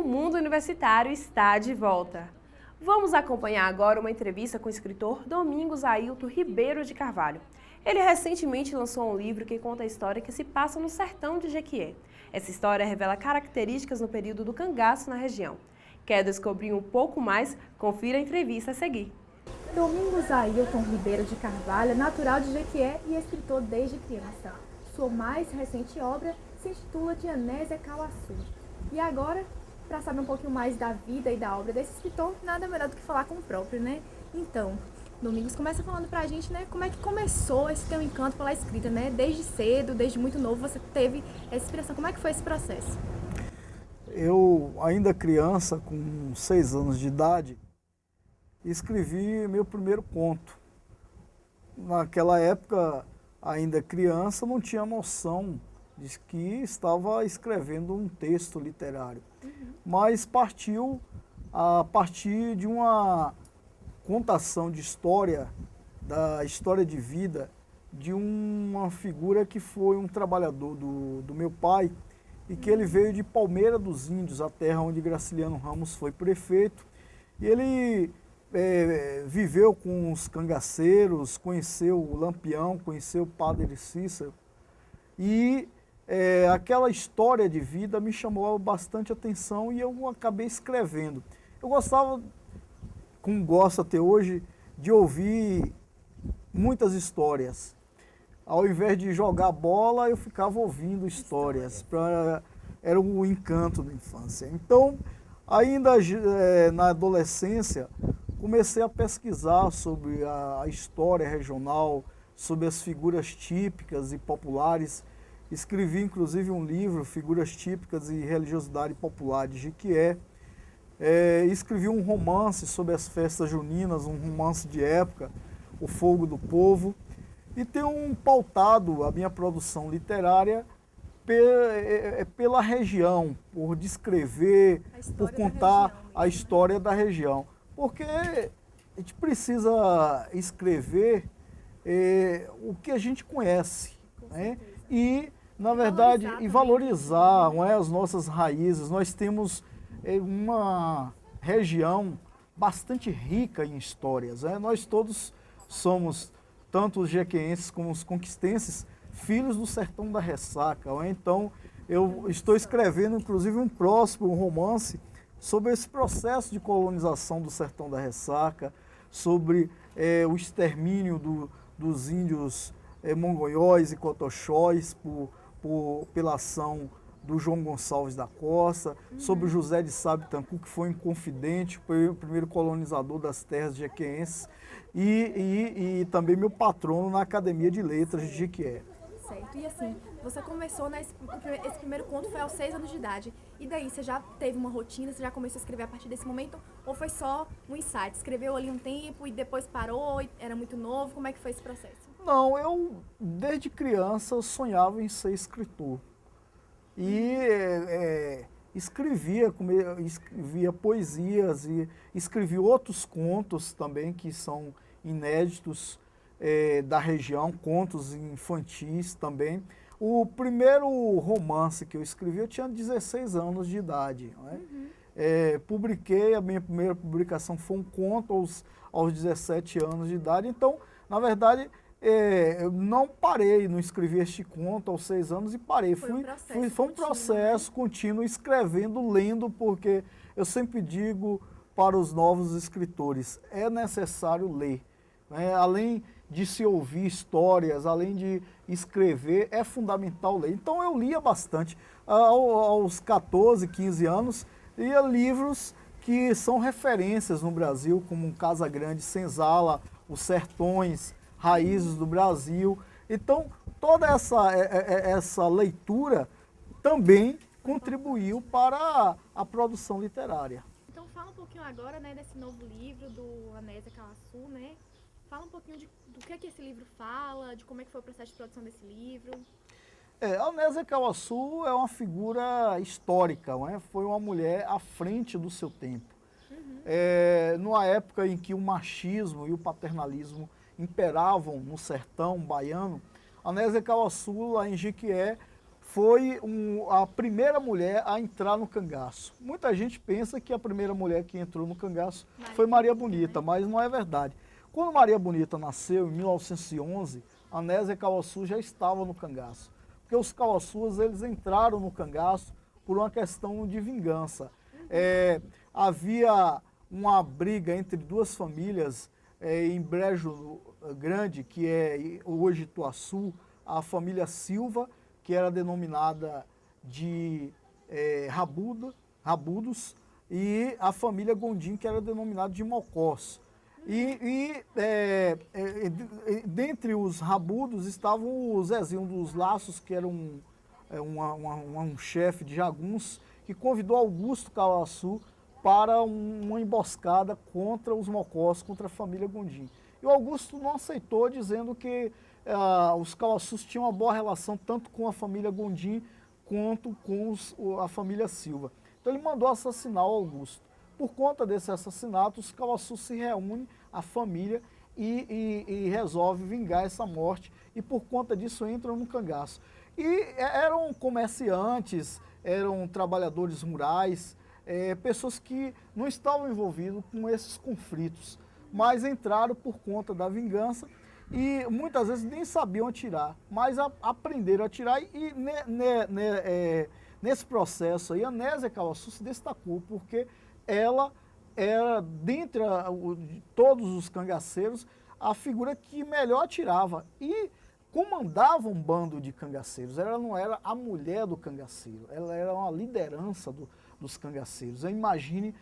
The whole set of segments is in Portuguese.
mundo universitário está de volta. Vamos acompanhar agora uma entrevista com o escritor Domingos Ailton Ribeiro de Carvalho. Ele recentemente lançou um livro que conta a história que se passa no sertão de Jequié. Essa história revela características no período do cangaço na região. Quer descobrir um pouco mais? Confira a entrevista a seguir. Domingos Ailton Ribeiro de Carvalho é natural de Jequié e escritor desde criança. Sua mais recente obra se intitula de Anésia Cauaçu. E agora, para saber um pouquinho mais da vida e da obra desse escritor, nada melhor do que falar com o próprio, né? Então, Domingos, começa falando pra gente, né, como é que começou esse teu encanto pela escrita, né? Desde cedo, desde muito novo, você teve essa inspiração. Como é que foi esse processo? Eu, ainda criança, com 6 anos de idade, escrevi meu primeiro conto. Naquela época, ainda criança, não tinha noção de que estava escrevendo um texto literário. Mas partiu a partir de uma contação de história, da história de vida, de uma figura que foi um trabalhador do meu pai, e que ele veio de Palmeira dos Índios, a terra onde Graciliano Ramos foi prefeito. E ele viveu com os cangaceiros, conheceu o Lampião, conheceu o Padre Cícero. E aquela história de vida me chamou bastante atenção e eu acabei escrevendo. Eu gostava, como gosto até hoje, de ouvir muitas histórias. Ao invés de jogar bola, eu ficava ouvindo histórias. Era o encanto da infância. Então, ainda na adolescência, comecei a pesquisar sobre a história regional, sobre as figuras típicas e populares. Escrevi, inclusive, um livro, Figuras Típicas e Religiosidade Popular de Jequié. Escrevi um romance sobre as festas juninas, um romance de época, O Fogo do Povo. E tenho pautado a minha produção literária pela região, por descrever, por contar a história da região. Porque a gente precisa escrever o que a gente conhece, né? E, na verdade, valorizar, não é, as nossas raízes. Nós temos uma região bastante rica em histórias, né? Nós todos somos, tanto os jequienses como os conquistenses, filhos do sertão da ressaca. Né? Então, eu estou escrevendo, inclusive, um próximo romance sobre esse processo de colonização do sertão da ressaca, sobre o extermínio dos índios mongonhóis e cotoxóis pela ação do João Gonçalves da Costa, sobre o José de Sá Bittencourt, que foi um confidente, foi o primeiro colonizador das terras jequienses, e também meu patrono na Academia de Letras de Jequié. Certo, e assim, você começou, né, esse primeiro conto foi aos 6 anos de idade, e daí você já teve uma rotina, você já começou a escrever a partir desse momento, ou foi só um insight? Escreveu ali um tempo e depois parou, e era muito novo, como é que foi esse processo? Não, eu desde criança sonhava em ser escritor. E escrevia poesias e escrevi outros contos também que são inéditos da região, contos infantis também. O primeiro romance que eu escrevi, eu tinha 16 anos de idade. Né? Publiquei, a minha primeira publicação foi um conto aos 17 anos de idade. Então, na verdade, eu não parei, não escrevi este conto aos 6 anos e parei. Foi um processo contínuo, escrevendo, lendo, porque eu sempre digo para os novos escritores, é necessário ler. Né? Além de se ouvir histórias, além de escrever, é fundamental ler. Então eu lia bastante. Aos 14, 15 anos, lia livros que são referências no Brasil, como Casa Grande, Senzala, Os Sertões, Raízes do Brasil. Então, toda essa leitura também contribuiu para a produção literária. Então, fala um pouquinho agora, né, desse novo livro do Anésia Cauaçu, né? Fala um pouquinho do que esse livro fala, de como é que foi o processo de produção desse livro. A Anésia Cauaçu é uma figura histórica, não é? Foi uma mulher à frente do seu tempo. Numa época em que o machismo e o paternalismo imperavam no sertão baiano, a Anésia Cauaçu, lá em Jequié, foi a primeira mulher a entrar no cangaço. Muita gente pensa que a primeira mulher que entrou no cangaço foi Maria Bonita, mas não é verdade. Quando Maria Bonita nasceu, em 1911, Anésia Cauaçu já estava no cangaço. Porque os cauaçus, eles entraram no cangaço por uma questão de vingança. Havia uma briga entre duas famílias em Brejo Grande, que é hoje Ituaçu, a família Silva, que era denominada de Rabudos, e a família Gondim, que era denominada de Mocós. Dentre os Rabudos estavam o Zezinho dos Laços, que era um chefe de jagunços, que convidou Augusto Cauaçu para uma emboscada contra os Mocós, contra a família Gondim. E o Augusto não aceitou, dizendo que os Cauaçus tinham uma boa relação tanto com a família Gondim quanto com a família Silva. Então ele mandou assassinar o Augusto. Por conta desse assassinato, os Cauaçus se reúnem, a família, e resolve vingar essa morte, e por conta disso entram no cangaço. E eram comerciantes, eram trabalhadores rurais, pessoas que não estavam envolvidas com esses conflitos, mas entraram por conta da vingança e muitas vezes nem sabiam atirar, mas aprenderam a atirar e nesse processo aí a Anésia Cauaçu se destacou, porque ela era, dentre todos os cangaceiros, a figura que melhor atirava e comandava um bando de cangaceiros. Ela não era a mulher do cangaceiro, ela era uma liderança dos cangaceiros. Imagine,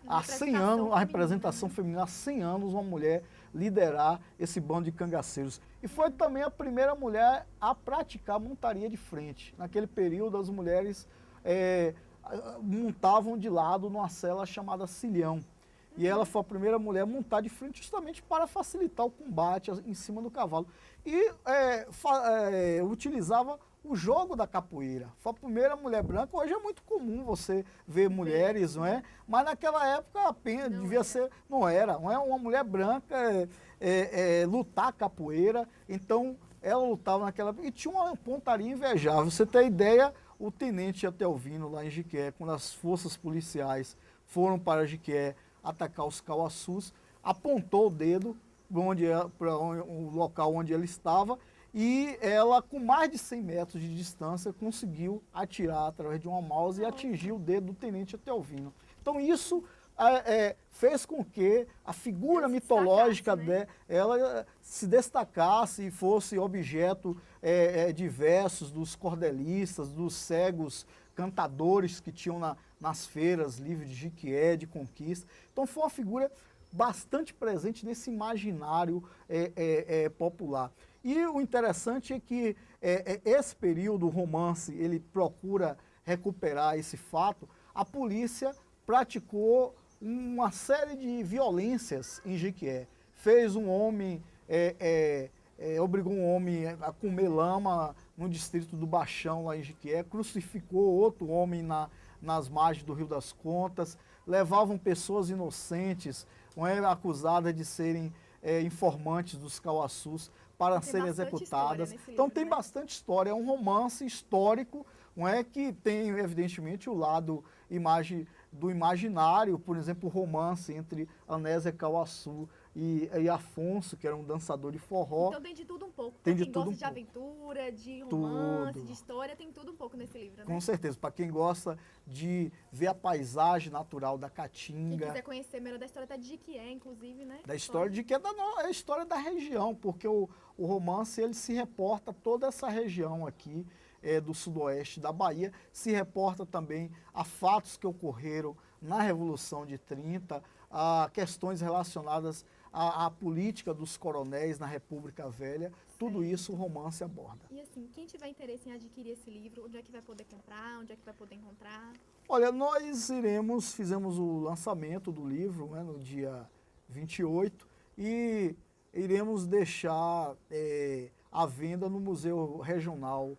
há 100 anos, a representação feminina, há 100 anos, uma mulher liderar esse bando de cangaceiros. E foi também a primeira mulher a praticar montaria de frente. Naquele período, as mulheres montavam de lado numa cela chamada cilhão. E ela foi a primeira mulher a montar de frente justamente para facilitar o combate em cima do cavalo. E utilizava o jogo da capoeira. Foi a primeira mulher branca. Hoje é muito comum você ver mulheres, não é? Mas naquela época apenas devia ser, não era uma mulher branca lutar capoeira. Então ela lutava naquela época e tinha uma pontaria invejável. Você tem ideia, o tenente Atelvino lá em Jiquié, quando as forças policiais foram para Jiquié atacar os Cauaçus, apontou o dedo para o local onde ele estava e ela, com mais de 100 metros de distância, conseguiu atirar através de uma mouse e atingir o dedo do tenente Atelvino. Então isso fez com que a figura mitológica dela se destacasse e fosse objeto de versos dos cordelistas, dos cegos cantadores que tinham nas feiras livres de Jiquié, de Conquista. Então foi uma figura bastante presente nesse imaginário popular. E o interessante é que esse período, o romance, ele procura recuperar esse fato. A polícia praticou uma série de violências em Jiquié. Fez um homem, obrigou um homem a comer lama no distrito do Baixão, lá em Jiquié, crucificou outro homem nas margens do Rio das Contas, levavam pessoas inocentes, acusadas de serem informantes dos Cauaçus para serem executadas. Então tem bastante história, é um romance histórico, que tem evidentemente o lado do imaginário, por exemplo, o romance entre Anésia Cauaçu e Afonso, que era um dançador de forró. Então tem de tudo um pouco. Tem pra de quem tudo gosta de aventura, de romance, de história, tem tudo um pouco nesse livro, né? Com certeza. Para quem gosta de ver a paisagem natural da Quem Caatinga. quiser conhecer melhor da história até de Jiquié, inclusive, né? Da história de que é a história da região, porque o romance ele se reporta toda essa região aqui do sudoeste da Bahia, se reporta também a fatos que ocorreram na Revolução de 30, a questões relacionadas à política dos coronéis na República Velha, tudo isso o romance aborda. E assim, quem tiver interesse em adquirir esse livro, onde é que vai poder comprar, onde é que vai poder encontrar? Olha, nós fizemos o lançamento do livro no dia 28 e iremos deixar à venda no Museu Regional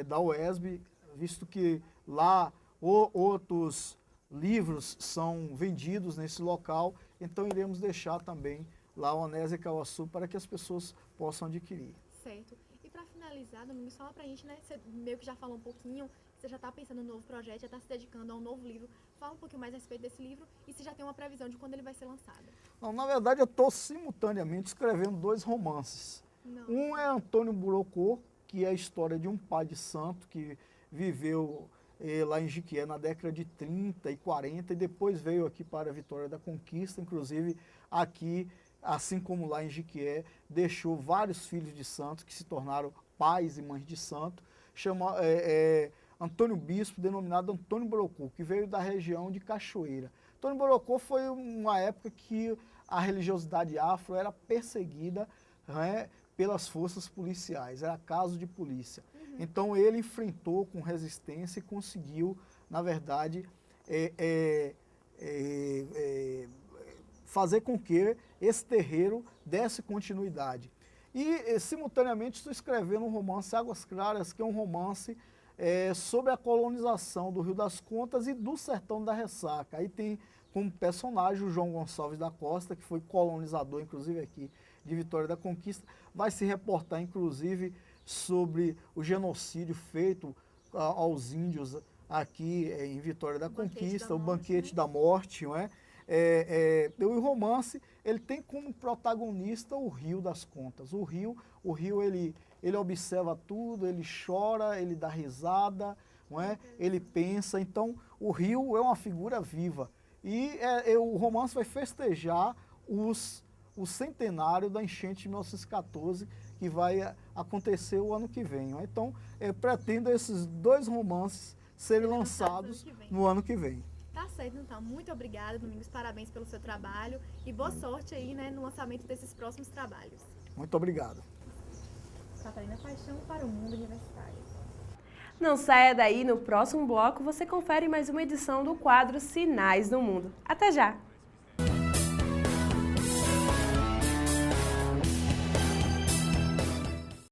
da UESB, visto que lá outros livros são vendidos nesse local, então iremos deixar também lá o Anésia Cauaçu para que as pessoas possam adquirir. Certo. E para finalizar, finalizar, Domingos, fala pra gente, né? Você meio que já falou um pouquinho, você já está pensando no novo projeto, já está se dedicando a um novo livro. Fala um pouquinho mais a respeito desse livro e se já tem uma previsão de quando ele vai ser lançado. Não, na verdade, eu estou simultaneamente escrevendo 2 romances. Não. Um é Antônio Burocô, que é a história de um pai de santo que viveu lá em Jequié na década de 30 e 40 e depois veio aqui para a Vitória da Conquista, inclusive aqui, assim como lá em Jequié, deixou vários filhos de santos que se tornaram pais e mães de santo, chama Antônio Bispo, denominado Antônio Burocô, que veio da região de Cachoeira. Antônio Burocô foi uma época que a religiosidade afro era perseguida, né, pelas forças policiais, era caso de polícia. Então ele enfrentou com resistência e conseguiu, na verdade, fazer com que esse terreiro desse continuidade. E, simultaneamente, estou escrevendo um romance, Águas Claras, que é um romance sobre a colonização do Rio das Contas e do Sertão da Ressaca. Aí tem como personagem o João Gonçalves da Costa, que foi colonizador, inclusive aqui, de Vitória da Conquista. Vai se reportar, inclusive, sobre o genocídio feito aos índios aqui em Vitória da Conquista, o Banquete da Morte, não é? O romance, ele tem como protagonista o Rio das Contas. O rio ele observa tudo, ele chora, ele dá risada, não é? Ele pensa. Então, o rio é uma figura viva. E o romance vai festejar o centenário da enchente de 1914, que vai acontecer o ano que vem. Não é? Então, pretendo esses 2 romances serem lançados no ano que vem. Tá certo, então. Muito obrigada, Domingos. Parabéns pelo seu trabalho e boa sorte aí, né, no lançamento desses próximos trabalhos. Muito obrigado. Catarina Paixão para o Mundo Universitário. Não saia daí, no próximo bloco você confere mais uma edição do quadro Sinais do Mundo. Até já!